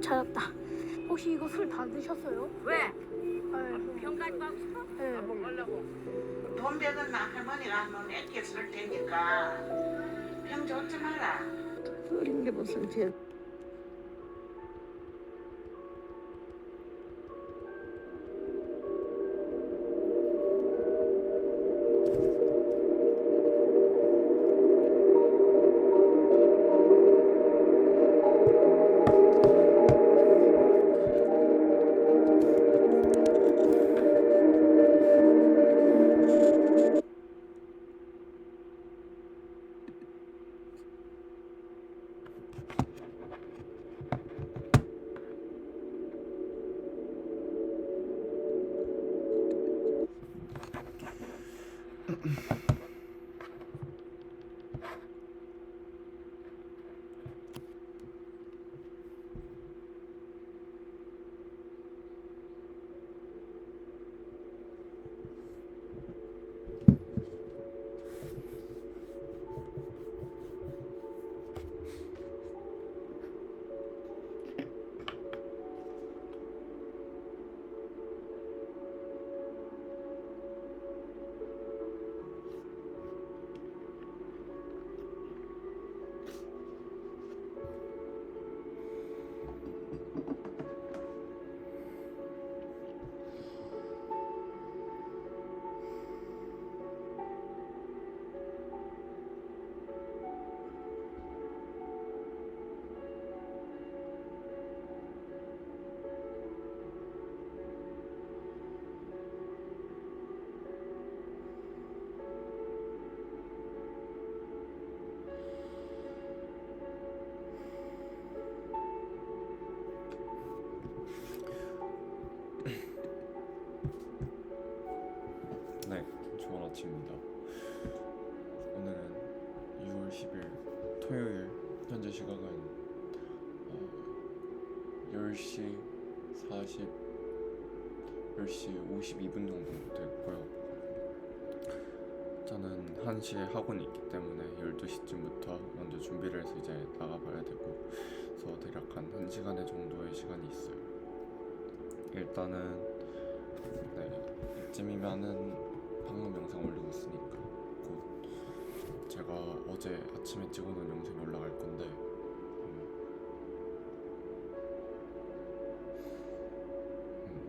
찾았다. 혹시 이거 술 다 드셨어요? 왜? 네. 병까지 가고 싶어? 네. 안 먹으려고. 돈 베든 나 할머니가 너 내게 살 테니까 병 좋지 마라. 술인 게 무슨 죄? 네, 좋은 아침입니다. 오늘은 6월 10일 토요일, 현재 시각은 10시 52분 정도 됐고요. 저는 1시에 학원이 있기 때문에 12시쯤부터 먼저 준비를 해서 이제 나가봐야 되고, 그래서 대략 한 1시간의 정도의 시간이 있어요. 일단은 이쯤이면은 방금 영상 올리고 있으니까 곧 제가 어제 아침에 찍어놓은 영상이 올라갈 건데,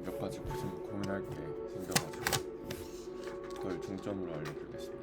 몇 가지 고민할 게 생겨가지고 그걸 중점으로 알려드리겠습니다.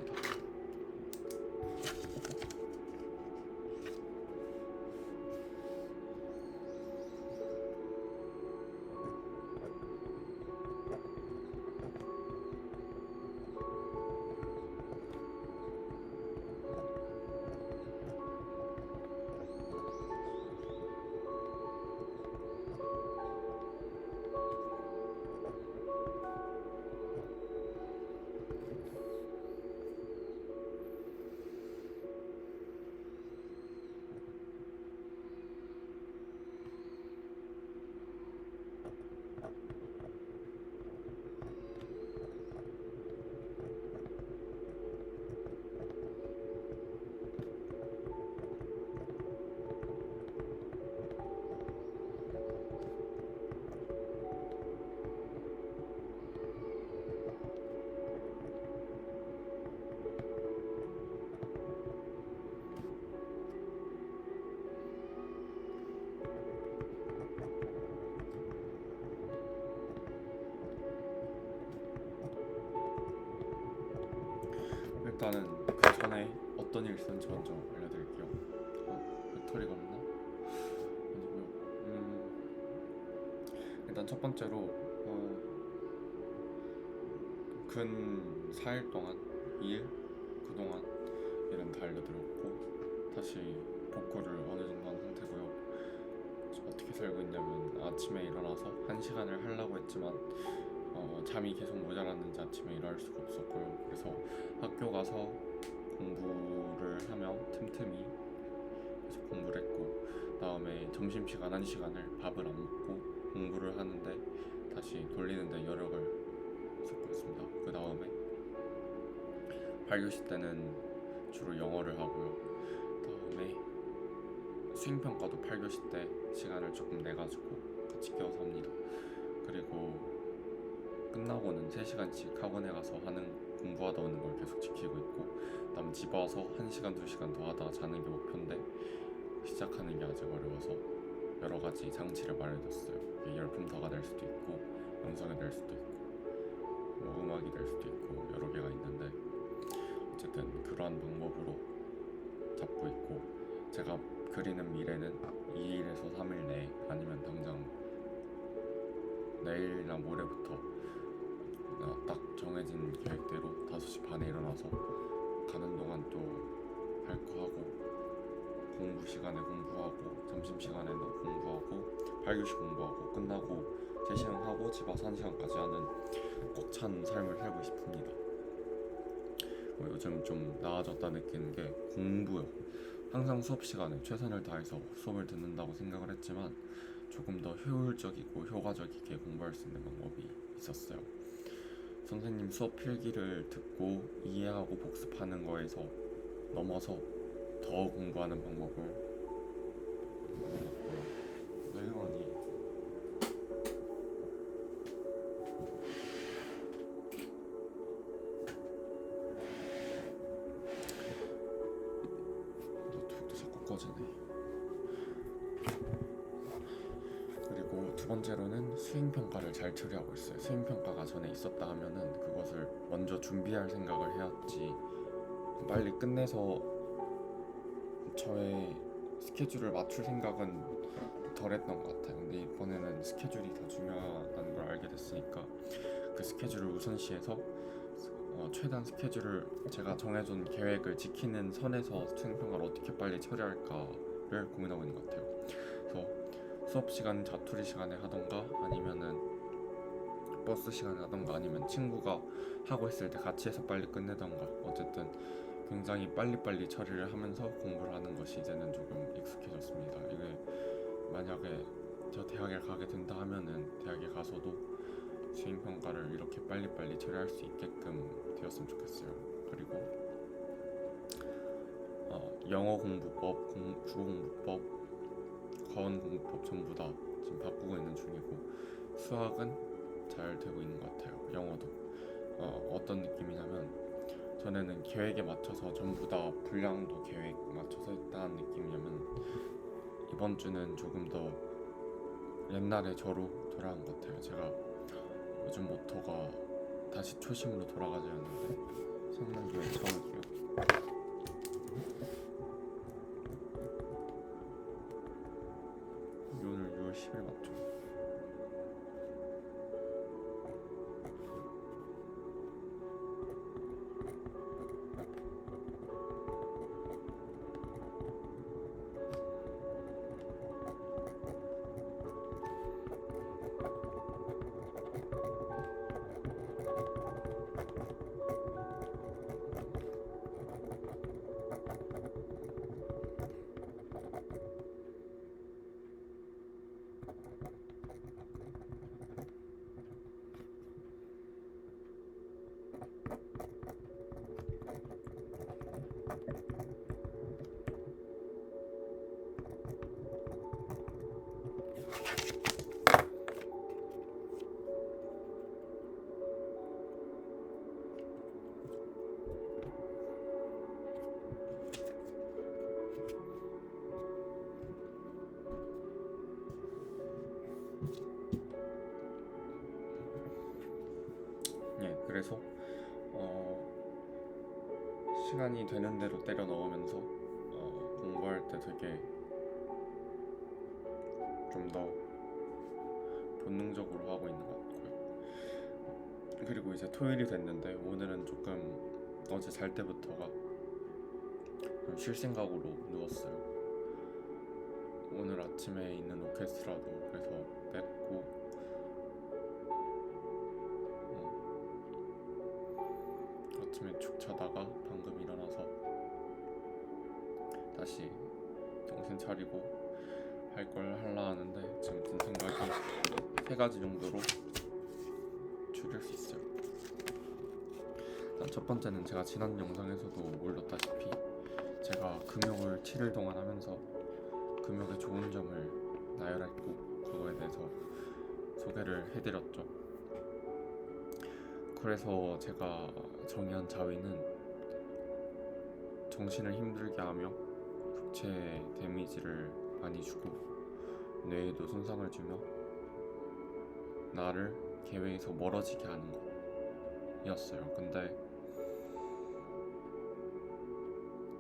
일단은 그 전에 어떤 일 있었는지 먼저 알려드릴게요. 배터리가 없나? 아니고요. 일단 첫 번째로 근 4일 동안 2일 그동안 일은 다 알려드렸고, 다시 복구를 어느 정도 한 상태고요. 어떻게 살고 있냐면, 아침에 일어나서 1시간을 하려고 했지만 잠이 계속 모자랐는지 아침에 일어날 수가 없었고요. 그래서 학교 가서 공부를 하며 틈틈이 계속 공부를 했고, 다음에 점심시간 1시간을 밥을 안 먹고 공부를 하는데 다시 돌리는데 여력을 쏟고 있습니다. 있습니다. 그 다음에 8교시 때는 주로 영어를 하고요. 다음에 수행평가도 8교시 때 시간을 조금 내가지고 같이 끼워서 합니다. 그리고 끝나고는 3시간씩 학원에 가서 공부하다 오는 걸 계속 지키고 있고, 그다음 집 와서 1시간 2시간 더 하다가 자는 게 목표인데 시작하는 게 아직 어려워서 여러 가지 장치를 마련해뒀어요. 이게 열품타가 될 수도 있고 영상이 될 수도 있고 뭐 음악이 될 수도 있고 여러 개가 있는데, 어쨌든 그러한 방법으로 잡고 있고, 제가 그리는 미래는 2일에서 3일 내에 아니면 당장 내일이나 모레부터 딱 정해진 계획대로 5시 반에 일어나서 가는 동안 또 할 거 하고, 공부 시간에 공부하고, 점심시간에도 공부하고, 8교시 공부하고, 끝나고 재시행하고 집 와서 1시간까지 하는 꽉 찬 삶을 살고 싶습니다. 요즘 좀 나아졌다 느끼는 게 공부요. 항상 수업 시간에 최선을 다해서 수업을 듣는다고 생각을 했지만 조금 더 효율적이고 효과적이게 공부할 수 있는 방법이 있었어요. 선생님 수업 필기를 듣고 이해하고 복습하는 거에서 넘어서 더 공부하는 방법을 배웠고요. 외원이 노트북도 자꾸 꺼지네. 그리고 두 번째로는 수행평가를 잘 처리하고 있어요. 수행평가가 전에 있었다 하면은 그것을 먼저 준비할 생각을 해왔지, 빨리 끝내서 저의 스케줄을 맞출 생각은 덜 했던 것 같아요. 근데 이번에는 스케줄이 더 중요하다는 걸 알게 됐으니까 그 스케줄을 우선시해서 최대한 스케줄을 제가 정해둔 계획을 지키는 선에서 수행평가를 어떻게 빨리 처리할까를 고민하고 있는 것 같아요. 그래서 수업 시간 자투리 시간에 하던가 아니면은 버스 시간에 하던가 아니면 친구가 하고 있을 때 같이 해서 빨리 끝내던가, 어쨌든 굉장히 빨리빨리 처리를 하면서 공부를 하는 것이 이제는 조금 익숙해졌습니다. 이게 만약에 저 대학에 가게 된다 하면은 대학에 가서도 수행평가를 이렇게 빨리빨리 처리할 수 있게끔 되었으면 좋겠어요. 그리고 영어 공부법, 국어 공부법, 과원 공부법 전부 다 지금 바꾸고 있는 중이고, 수학은 잘 되고 있는 것 같아요. 영어도 어떤 느낌이냐면, 전에는 계획에 맞춰서 전부 다 분량도 계획 맞춰서 했다는 느낌이냐면, 이번 주는 조금 더 옛날의 저로 돌아간 것 같아요. 제가 요즘 모토가 다시 초심으로 돌아가자였는데 성난교회 처음이에요. 오늘 6월 10일 맞죠? 그래서 시간이 되는 대로 때려 넣으면서 공부할 때 되게 좀 더 본능적으로 하고 있는 것 같고요. 그리고 이제 토요일이 됐는데 오늘은 조금 어제 잘 때부터가 좀 쉴 생각으로 누웠어요. 오늘 아침에 있는 오케스트라도 그래서 뺐고, 아침에 축 자다가 방금 일어나서 다시 정신 차리고 할 걸 하려 하는데, 지금 든 생각이 3가지 정도로 줄일 수 있어요. 일단 첫 번째는 제가 지난 영상에서도 올렸다시피 제가 금욕을 7일 동안 하면서 금욕의 좋은 점을 나열했고 그거에 대해서 소개를 해드렸죠. 그래서 제가 정의한 자위는 정신을 힘들게 하며 육체 데미지를 많이 주고 뇌에도 손상을 주며 나를 계획에서 멀어지게 하는 거였어요. 근데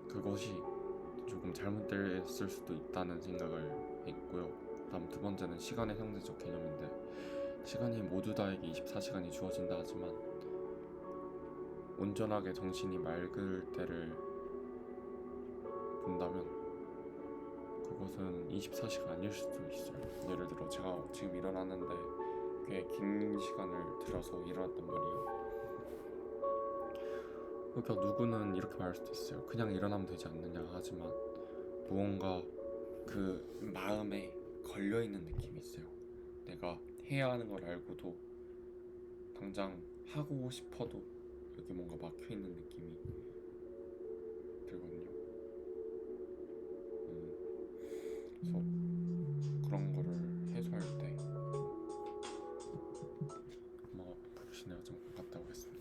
그것이 조금 잘못됐을 수도 있다는 생각을 했고요. 다음 두 번째는 시간의 상대적 개념인데, 시간이 모두 다에게 24시간이 주어진다 하지만 온전하게 정신이 맑을 때를 본다면 그것은 24시간 아닐 수도 있어요. 예를 들어 제가 지금 일어났는데 꽤 긴 시간을 들어서 일어났단 말이에요. 그러니까 누구는 이렇게 말할 수도 있어요. 그냥 일어나면 되지 않느냐. 하지만 무언가 그 마음에 걸려있는 느낌이 있어요. 내가 해야 하는 걸 알고도 당장 하고 싶어도 여기 뭔가 막혀있는 느낌이 들거든요. 그래서 그런 거를 해소할 때 엄마가 부르시네요. 좀 갔다 오겠습니다.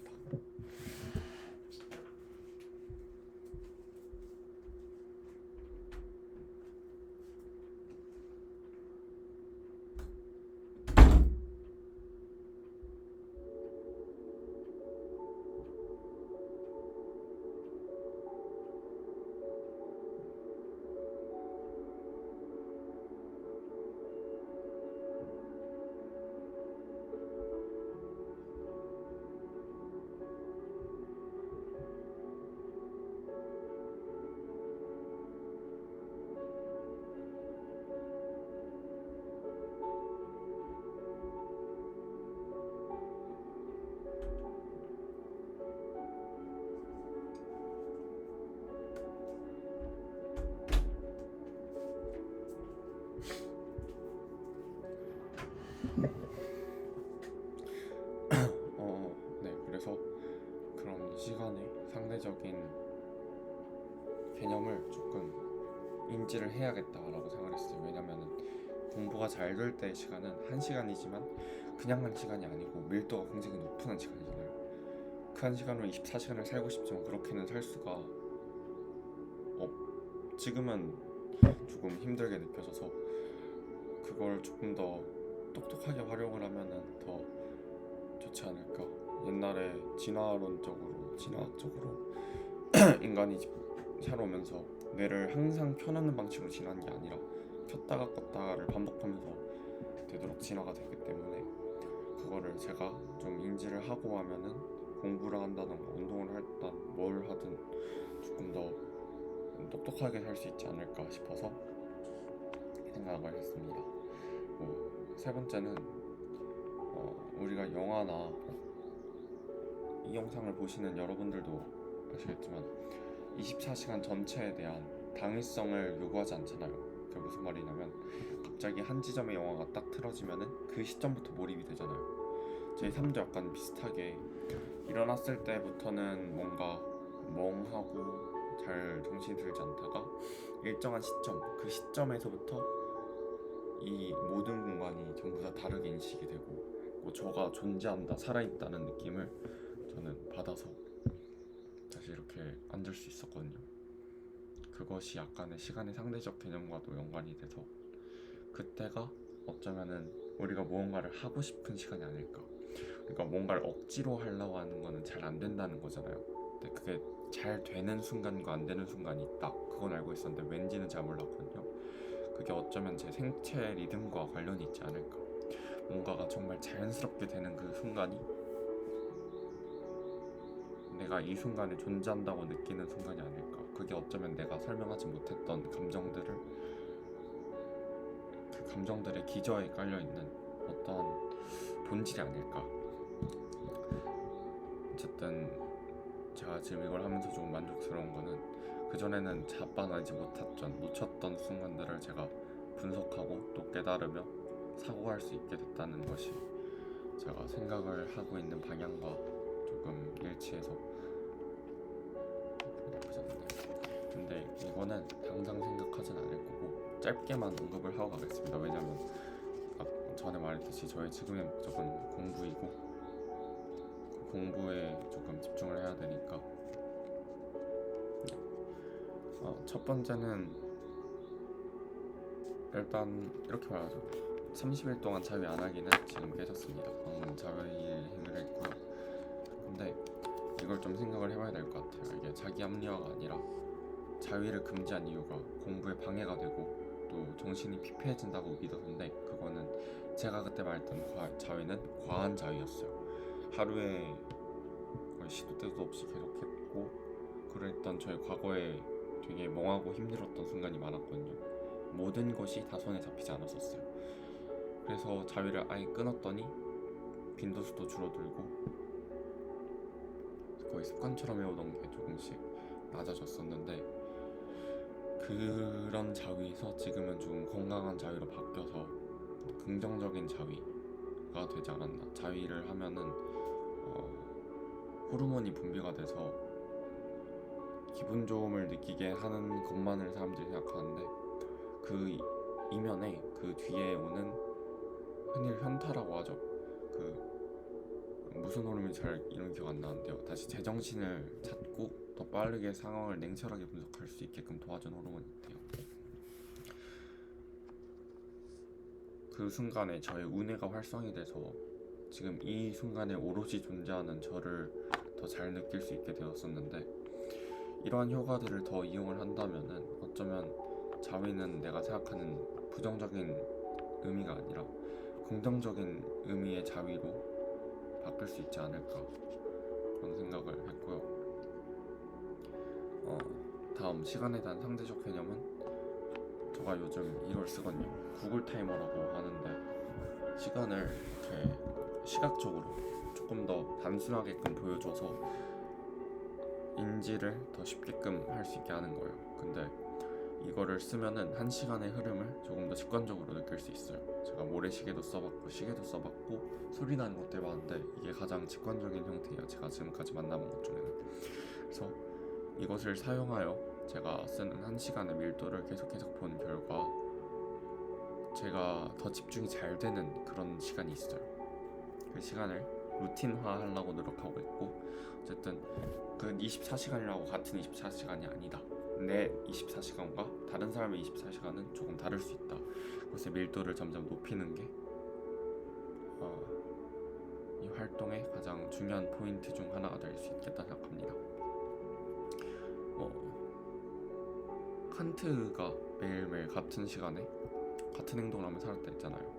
네, 그래서 그런 시간의 상대적인 개념을 조금 인지를 해야겠다라고 생각을 했어요. 왜냐면은 공부가 잘 될 때의 시간은 1시간이지만 그냥 1시간이 아니고 밀도가 굉장히 높은 1시간이잖아요. 그 1시간으로 24시간을 살고 싶지만 그렇게는 살 수가 지금은 조금 힘들게 느껴져서 그걸 조금 더 똑똑하게 활용을 하면은 더 좋지 않을까. 옛날에 진화학적으로 인간이 살아오면서 뇌를 항상 켜놓는 방식으로 진화한 게 아니라 켰다가 껐다를 반복하면서 되도록 진화가 되기 때문에 그거를 제가 좀 인지를 하고 하면은 공부를 한다던가 운동을 하든 뭘 하든 조금 더 똑똑하게 살 수 있지 않을까 싶어서 생각을 했습니다. 세 번째는 우리가 영화나 이 영상을 보시는 여러분들도 아시겠지만 24시간 전체에 대한 당위성을 요구하지 않잖아요. 그게 무슨 말이냐면 갑자기 한 지점의 영화가 딱 틀어지면은 그 시점부터 몰입이 되잖아요. 제 삶도 약간 비슷하게 일어났을 때부터는 뭔가 멍하고 잘 정신이 들지 않다가 일정한 시점, 그 시점에서부터 이 모든 공간이 전부 다 다르게 인식이 되고 저가 존재한다, 살아있다는 느낌을 저는 받아서 다시 이렇게 앉을 수 있었거든요. 그것이 약간의 시간의 상대적 개념과도 연관이 돼서 그때가 어쩌면은 우리가 무언가를 하고 싶은 시간이 아닐까. 그러니까 뭔가를 억지로 하려고 하는 거는 잘 안 된다는 거잖아요. 근데 그게 잘 되는 순간과 안 되는 순간이 있다. 그건 알고 있었는데 왠지는 잘 몰랐거든요. 그게 어쩌면 제 생체 리듬과 관련이 있지 않을까. 뭔가가 정말 자연스럽게 되는 그 순간이 내가 이 순간에 존재한다고 느끼는 순간이 아닐까. 그게 어쩌면 내가 설명하지 못했던 감정들을 그 감정들의 기저에 깔려있는 어떤 본질이 아닐까. 어쨌든 제가 지금 이걸 하면서 조금 만족스러운 거는 그전에는 자빠나지 놓쳤던 순간들을 제가 분석하고 또 깨달으며 사고할 수 있게 됐다는 것이 제가 생각을 하고 있는 방향과 조금 일치해서 근데 이거는 당장 생각하진 않을 거고 짧게만 언급을 하고 가겠습니다. 왜냐면 전에 말했듯이 저의 지금의 목적은 공부이고 그 공부에 조금 집중을 해야 되니까. 첫 번째는 일단 이렇게 말하죠. 30일 동안 자위 안 하기는 지금 깨졌습니다. 방금 자위 행위를 했고요. 근데 이걸 좀 생각을 해봐야 될 것 같아요. 이게 자기 합리화가 아니라 자위를 금지한 이유가 공부에 방해가 되고 또 정신이 피폐해진다고 믿어서인데, 그거는 제가 그때 말했던 자위는 과한 자위였어요. 하루에 거의 시도 때도 없이 계속했고 그랬던 저의 과거에 되게 멍하고 힘들었던 순간이 많았거든요. 모든 것이 다 손에 잡히지 않았었어요. 그래서 자위를 아예 끊었더니 빈도수도 줄어들고 거의 습관처럼 해오던 게 조금씩 낮아졌었는데, 그런 자위에서 지금은 좀 건강한 자위로 바뀌어서 긍정적인 자위가 되지 않았나. 자위를 하면은 호르몬이 분비가 돼서 기분 좋음을 느끼게 하는 것만을 사람들이 생각하는데, 그 이면에 그 뒤에 오는 흔히 현타라고 하죠. 그 무슨 호르몬이 잘 이름 기억 안 나는데요. 다시 제정신을 찾고 더 빠르게 상황을 냉철하게 분석할 수 있게끔 도와준 호르몬이 있대요. 그 순간에 저의 우뇌가 활성이 돼서 지금 이 순간에 오롯이 존재하는 저를 더 잘 느낄 수 있게 되었었는데, 이러한 효과들을 더 이용을 한다면은 어쩌면 자위는 내가 생각하는 부정적인 의미가 아니라 긍정적인 의미의 자위로 바뀔 수 있지 않을까, 그런 생각을 했고요. 다음 시간에 대한 상대적 개념은, 제가 요즘 이걸 쓰거든요. 구글 타이머라고 하는데, 시간을 이렇게 시각적으로 조금 더 단순하게끔 보여줘서 인지를 더 쉽게끔 할 수 있게 하는 거예요. 근데 이거를 쓰면은 1시간의 흐름을 조금 더 직관적으로 느낄 수 있어요. 제가 모래시계도 써봤고 시계도 써봤고 소리 나는 것도 해봤는데 이게 가장 직관적인 형태예요. 제가 지금까지 만나본 것 중에는. 그래서 이것을 사용하여 제가 쓰는 1시간의 밀도를 계속 본 결과 제가 더 집중이 잘 되는 그런 시간이 있어요. 그 시간을 루틴화 하려고 노력하고 있고, 어쨌든 그 24시간이라고 같은 24시간이 아니다. 내 24시간과 다른 사람의 24시간은 조금 다를 수 있다. 그래서 밀도를 점점 높이는 게 이 활동의 가장 중요한 포인트 중 하나가 될 수 있겠다 생각합니다. 칸트가 매일매일 같은 시간에 같은 행동을 하며 살았다 했잖아요.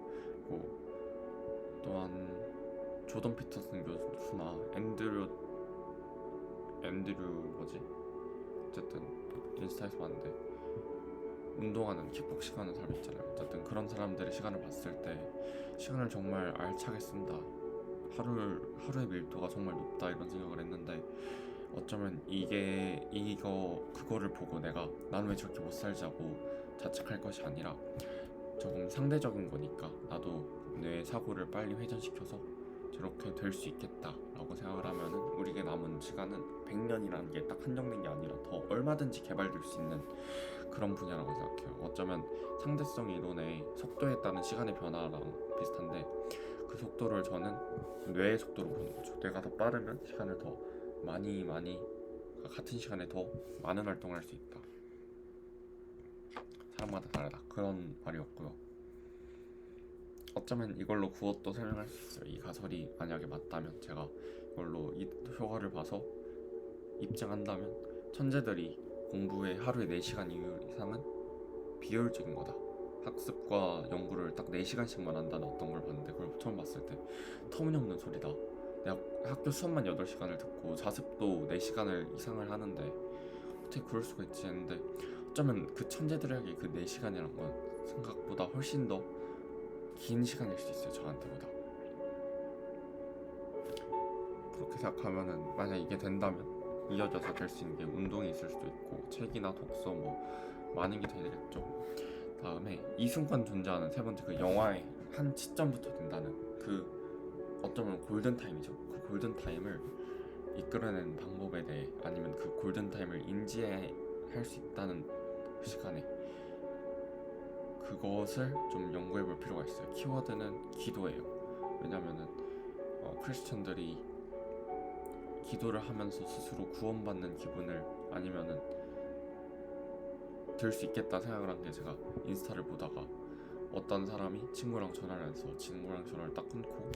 또한 조던 피터슨 교수나 앤드류 어쨌든 인스타에서 봤는데 운동하는 킥복싱 하는 사람 있잖아요. 어쨌든 그런 사람들의 시간을 봤을 때 시간을 정말 알차게 쓴다, 하루의 밀도가 정말 높다, 이런 생각을 했는데, 어쩌면 그거를 보고 난 왜 저렇게 못 살자고 자책할 것이 아니라 조금 상대적인 거니까 나도 내 사고를 빨리 회전시켜서 저렇게 될 수 있겠다라고 생각을 하면은 우리에게 남은 시간은 100년이라는 게 딱 한정된 게 아니라 더 얼마든지 개발될 수 있는 그런 분야라고 생각해요. 어쩌면 상대성 이론의 속도에 따른 시간의 변화랑 비슷한데, 그 속도를 저는 뇌의 속도로 보는 거죠. 뇌가 더 빠르면 시간을 더 많이 같은 시간에 더 많은 활동을 할 수 있다. 사람마다 다르다, 그런 말이었고요. 어쩌면 이걸로 구호도 설명할 수 있어요. 이 가설이 만약에 맞다면, 제가 이걸로 이 효과를 봐서 입증한다면, 천재들이 공부에 하루에 4시간 이상은 비효율적인 거다. 학습과 연구를 딱 4시간씩만 한다는 어떤 걸 봤는데, 그걸 처음 봤을 때 터무니없는 소리다. 내가 학교 수업만 8시간을 듣고 자습도 4시간을 이상을 하는데 어떻게 그럴 수가 있지 했는데, 어쩌면 그 천재들에게 그 4시간이란 건 생각보다 훨씬 더 긴 시간일 수 있어요. 저한테보다. 그렇게 생각하면은 만약 이게 된다면 이어져서 될 수 있는 게 운동이 있을 수도 있고 책이나 독서 많은 게 되겠죠. 다음에 이 순간 존재하는 세 번째, 그 영화의 한 시점부터 된다는 그 어쩌면 골든타임이죠. 그 골든타임을 이끌어내는 방법에 대해, 아니면 그 골든타임을 인지하는 할 수 있다는 시간에 그것을 좀 연구해 볼 필요가 있어요. 키워드는 기도예요. 왜냐면은 크리스천들이 기도를 하면서 스스로 구원받는 기분을 아니면은 들 수 있겠다 생각을 한 게, 제가 인스타를 보다가 어떤 사람이 친구랑 전화를 해서 친구랑 전화를 딱 끊고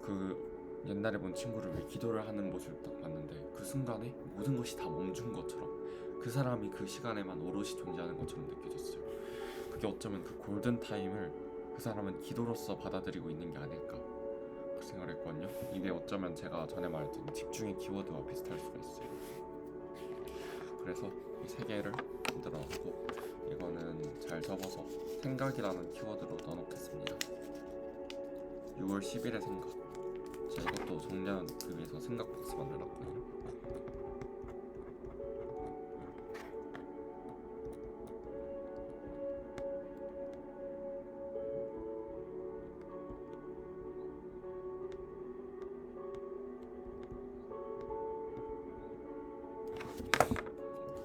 그 옛날에 본 친구를 위해 기도를 하는 모습을 딱 봤는데, 그 순간에 모든 것이 다 멈춘 것처럼 그 사람이 그 시간에만 오롯이 존재하는 것처럼 느껴졌어요. 그게 어쩌면 그 골든타임을 그 사람은 기도로서 받아들이고 있는 게 아닐까 그 생각을 했거든요. 이게 어쩌면 제가 전에 말했던 집중의 키워드와 비슷할 수가 있어요. 그래서 이 세 개를 만들어 놨고, 이거는 잘 접어서 생각이라는 키워드로 넣어놓겠습니다. 6월 10일의 생각. 제가 이것도 정리하는 그 위해서 생각 박스 만들었거든요.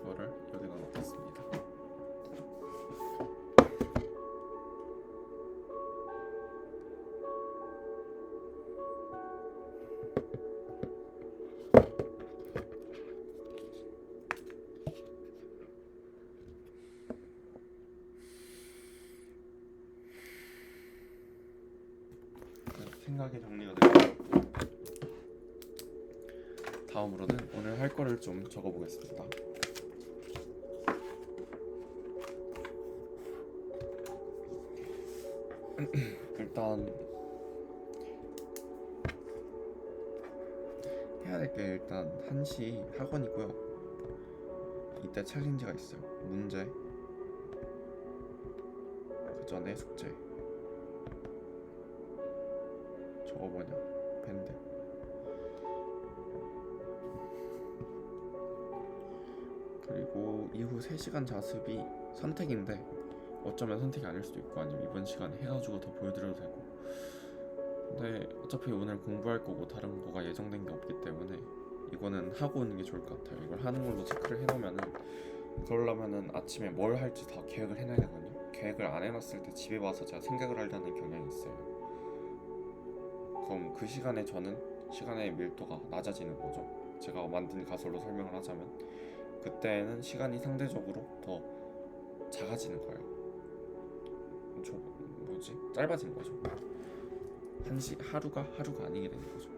이거를 여기다 넣겠습니다. 생각이 정리가 됐고, 다음으로는 오늘 할 거를 좀 적어보겠습니다. 일단 해야 될 게 일단 1시 학원이고요. 이때 챌린지가 있어요. 문제, 그 전에 숙제, 저거 뭐냐, 밴드. 그리고 이후 3시간 자습이 선택인데 어쩌면 선택이 아닐 수도 있고, 아니면 이번 시간에 해가지고 더 보여드려도 되고. 근데 어차피 오늘 공부할 거고 다른 거가 예정된 게 없기 때문에 이거는 하고 오는 게 좋을 것 같아요. 이걸 하는 걸로 체크를 해놓으면은, 그러려면은 아침에 뭘 할지 다 계획을 해놔야 되거든요. 계획을 안 해놨을 때 집에 와서 제가 생각을 하려는 경향이 있어요. 그럼 그 시간에 저는 시간의 밀도가 낮아지는 거죠. 제가 만든 가설로 설명을 하자면, 그때는 시간이 상대적으로 더 작아지는 거예요. 짧아지는 거죠. 하루가 아니게 되는 거죠.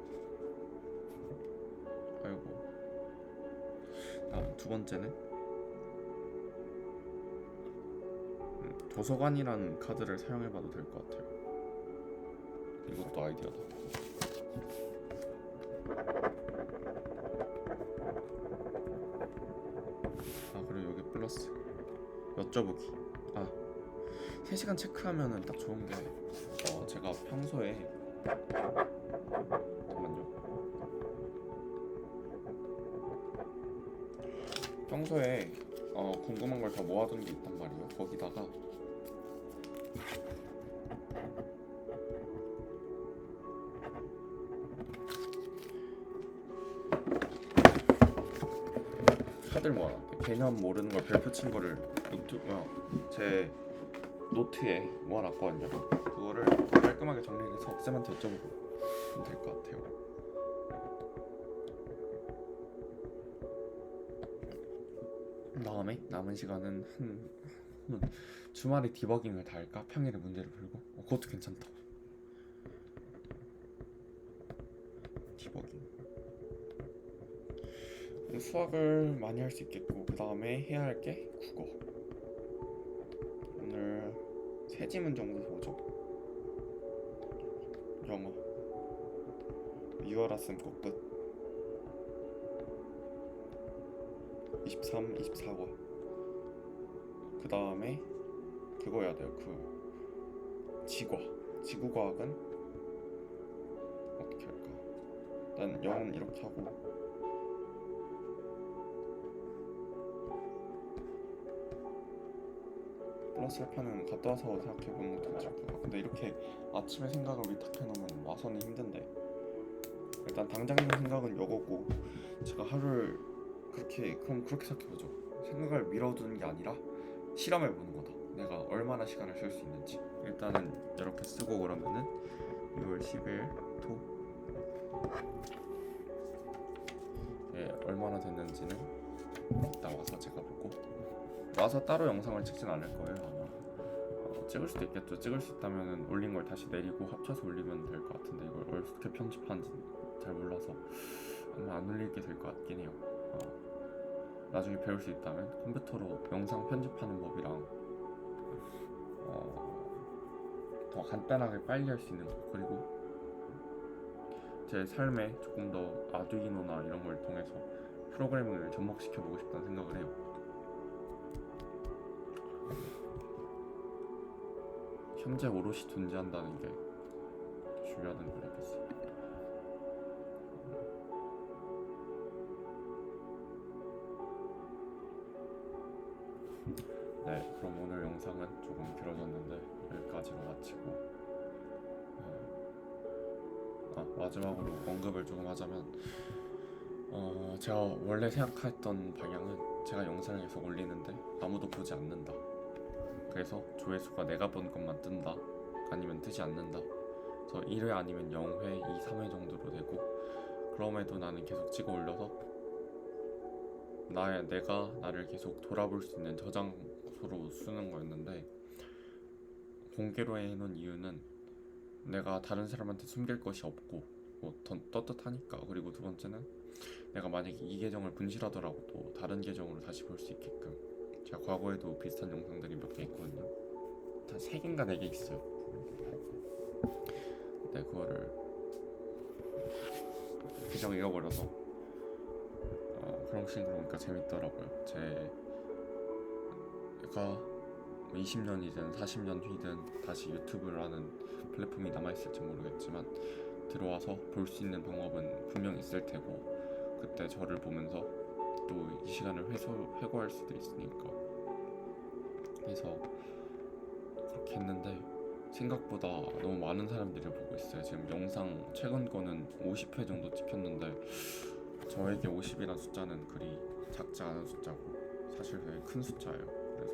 아이고. 다음 두 번째는 도서관이라는 카드를 사용해봐도 될 것 같아요. 이것도 아이디어다. 그리고 여기 플러스 여쭤보기. 3시간 체크하면은 딱 좋은 게, 제가 평소에 잠깐만요. 평소에 궁금한 걸 다 모아둔 게 있단 말이에요. 거기다가 카드를 모아놨대. 개념 모르는 걸 별표 친 거를 제 노트에 모아놨거든요. 그거를 깔끔하게 정리해서 쌤한테 여쭤보고 될 것 같아요. 다음에 남은 시간은 주말에 디버깅을 다 할까? 평일에 문제를 풀고? 그것도 괜찮다. 디버깅. 수학을 많이 할 수 있겠고, 그 다음에 해야 할 게 국어. 오늘 세 지문 정도 보죠. 영어 위어라 쓴 거 끝. 23, 24과. 그 다음에 그거 해야 돼요. 지구과학은 어떻게 할까? 일단 영어는 이렇게 하고, 플러스 알파는 갔다 와서 생각해보는 것도 괜찮을 것 같고. 근데 이렇게 아침에 생각을 위탁해놓으면 와서는 힘든데, 일단 당장 있는 생각은 이거고, 제가 하루를 그렇게 생각해보죠. 생각을 밀어두는 게 아니라 실험해보는 거다. 내가 얼마나 시간을 쓸 수 있는지. 일단은 이렇게 쓰고 그러면은 6월 10일 토 얼마나 됐는지는 이따 와서 제가 보고, 와서 따로 영상을 찍진 않을 거예요. 아마 찍을 수도 있겠죠. 찍을 수 있다면 올린 걸 다시 내리고 합쳐서 올리면 될 것 같은데, 이걸 어떻게 편집하는지 잘 몰라서 아마 안 올리게 될 것 같긴 해요. 나중에 배울 수 있다면 컴퓨터로 영상 편집하는 법이랑 더 간단하게 빨리 할 수 있는 것, 그리고 제 삶에 조금 더 아두이노나 이런 걸 통해서 프로그래밍을 접목시켜 보고 싶다는 생각을 해요. 현재 오롯이 존재한다는 게 중요하다는 걸 알겠어요. 네, 그럼 오늘 영상은 조금 길어졌는데 여기까지로 마치고, 마지막으로 언급을 조금 하자면, 제가 원래 생각했던 방향은 제가 영상을 계속 올리는데 아무도 보지 않는다, 그래서 조회수가 내가 본 것만 뜬다, 아니면 뜨지 않는다, 그래서 1회 아니면 0회, 2, 3회 정도로 되고, 그럼에도 나는 계속 찍어 올려서 내가 나를 계속 돌아볼 수 있는 저장소로 쓰는 거였는데, 공개로 해놓은 이유는 내가 다른 사람한테 숨길 것이 없고 더 떳떳하니까. 그리고 두 번째는 내가 만약에 이 계정을 분실하더라도 또 다른 계정으로 다시 볼 수 있게끔. 제가 과거에도 비슷한 영상들이 몇 개 있거든요. 한 3개인가 4개 있어요. 근데 그거를 계정 잃어버려서 그런 거 보니까 재밌더라고요. 제가 20년이든 40년 뒤든 다시 유튜브라는 플랫폼이 남아있을지 모르겠지만 들어와서 볼 수 있는 방법은 분명 있을 테고, 그때 저를 보면서 또 이 시간을 회고할 수도 있으니까. 그래서 그렇게 했는데 생각보다 너무 많은 사람들이 보고 있어요. 지금 영상 최근 거는 50회 정도 찍혔는데, 저에게 50이란 숫자는 그리 작지 않은 숫자고 사실 되게 큰 숫자예요. 그래서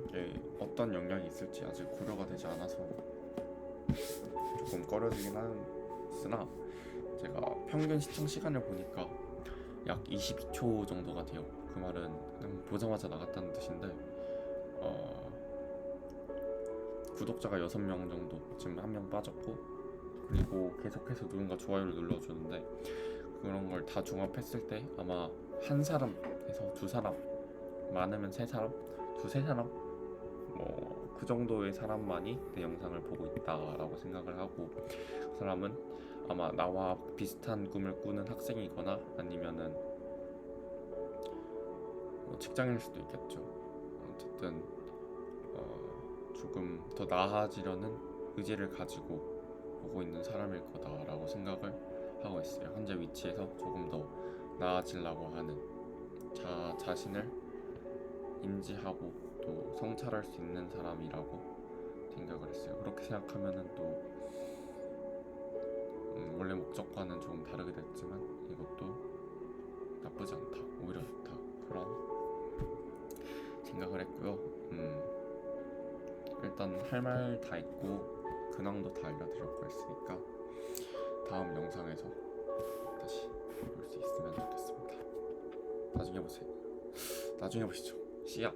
이게 어떤 영향이 있을지 아직 고려가 되지 않아서 조금 꺼려지긴 하으나, 제가 평균 시청 시간을 보니까 약 22초 정도가 돼요. 그 말은 그냥 보자마자 나갔다는 뜻인데, 구독자가 6명 정도, 지금 1명 빠졌고, 그리고 계속해서 누군가 좋아요를 눌러주는데, 그런 걸 다 종합했을 때 아마 한 사람에서 두 사람, 많으면 세 사람, 두세 사람, 그 정도의 사람만이 내 영상을 보고 있다라고 생각을 하고, 그 사람은 아마 나와 비슷한 꿈을 꾸는 학생이거나 아니면은 직장일 수도 있겠죠. 어쨌든 조금 더 나아지려는 의지를 가지고 보고 있는 사람일 거다라고 생각을 하고 있어요. 현재 위치에서 조금 더 나아지려고 하는 자신을 인지하고 또 성찰할 수 있는 사람이라고 생각을 했어요. 그렇게 생각하면은 또 원래 목적과는 조금 다르게 됐지만 이것도 나쁘지 않다, 오히려 좋다, 그런 생각을 했고요. 일단 할 말 다 했고 근황도 다 알려드렸고 했으니까 다음 영상에서 다시 볼 수 있으면 좋겠습니다. 나중에 보시죠. 씨야.